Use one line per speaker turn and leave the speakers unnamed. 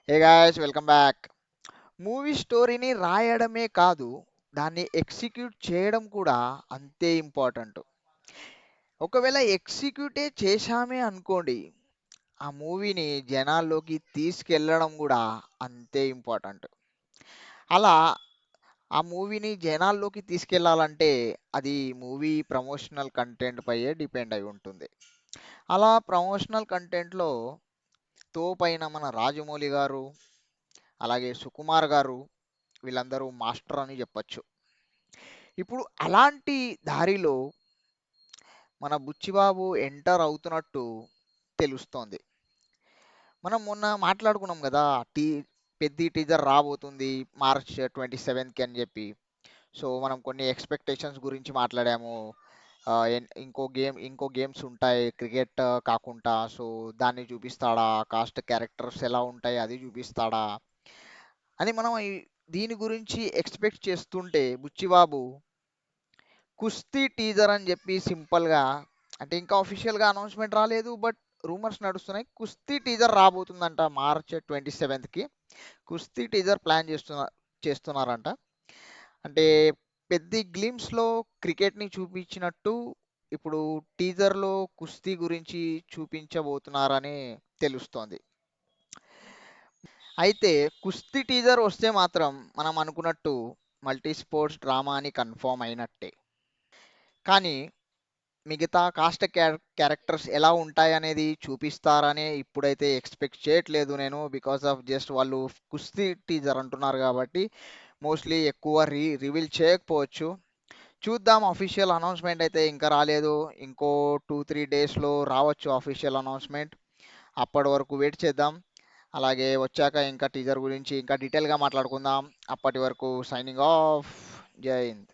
Hey guys, welcome back. Movie స్టోరీని రాయడమే కాదు, దాన్ని ఎగ్జిక్యూట్ చేయడం కూడా అంతే ఇంపార్టెంట్. ఒకవేళ ఎగ్జిక్యూటే చేశామే అనుకోండి, ఆ మూవీని జనాల్లోకి తీసుకెళ్ళడం కూడా అంతే ఇంపార్టెంట్. అలా ఆ మూవీని జనాల్లోకి తీసుకెళ్లాలంటే అది మూవీ ప్రమోషనల్ కంటెంట్ పైయే డిపెండ్ అయి ఉంటుంది. అలా ప్రమోషనల్ కంటెంట్లో తోపైన మన రాజమౌళి గారు, అలాగే సుకుమార్ గారు, వీళ్ళందరూ మాస్టర్ అని చెప్పొచ్చు. ఇప్పుడు అలాంటి దారిలో మన బుచ్చిబాబు ఎంటర్ అవుతున్నట్టు తెలుస్తోంది. మనం మొన్న మాట్లాడుకున్నాం కదా, టీ పెద్ద టీజర్ రాబోతుంది మార్చ్ 27కి అని చెప్పి. సో మనం కొన్ని ఎక్స్పెక్టేషన్స్ గురించి మాట్లాడాము. ఇంకో గేమ్స్ ఉంటాయి క్రికెట్ కాకుండా. సో దాన్ని చూపిస్తాడా, కాస్ట్ క్యారెక్టర్స్ ఎలా ఉంటాయి అది చూపిస్తాడా అని మనం దీని గురించి ఎక్స్పెక్ట్ చేస్తుంటే, బుచ్చిబాబు కుస్తీ టీజర్ అని చెప్పి సింపుల్గా, అంటే ఇంకా అఫీషియల్గా అనౌన్స్మెంట్ రాలేదు, బట్ రూమర్స్ నడుస్తున్నాయి. కుస్తీ టీజర్ రాబోతుందంట మార్చ్ 27కి. కుస్తీ టీజర్ ప్లాన్ చేస్తున్నారంట. అంటే పెద్ద గ్లిమ్స్లో క్రికెట్ని చూపించినట్టు ఇప్పుడు టీజర్లో కుస్తీ గురించి చూపించబోతున్నారని తెలుస్తోంది. అయితే కుస్తీ టీజర్ వస్తే మాత్రం మనం అనుకున్నట్టు మల్టీ స్పోర్ట్స్ డ్రామా అని కన్ఫర్మ్ అయినట్టే. కానీ మిగతా క్యారెక్టర్స్ ఎలా ఉంటాయనేది చూపిస్తారని ఇప్పుడైతే ఎక్స్పెక్ట్ చేయట్లేదు నేను. బికాస్ ఆఫ్ జస్ట్ వాళ్ళు కుస్తీ టీజర్ అంటున్నారు కాబట్టి మోస్ట్లీ ఎక్కువ రివీల్ చేయకపోవచ్చు. చూద్దాం. అఫీషియల్ అనౌన్స్మెంట్ అయితే ఇంకా రాలేదు. ఇంకో 2-3 డేస్లో రావచ్చు అఫీషియల్ అనౌన్స్మెంట్. అప్పటి వరకు వెయిట్ చేద్దాం. అలాగే వచ్చాక ఇంకా టీజర్ గురించి ఇంకా డీటెయిల్గా మాట్లాడుకుందాం. అప్పటి వరకు సైనింగ్ ఆఫ్. జై హింద్.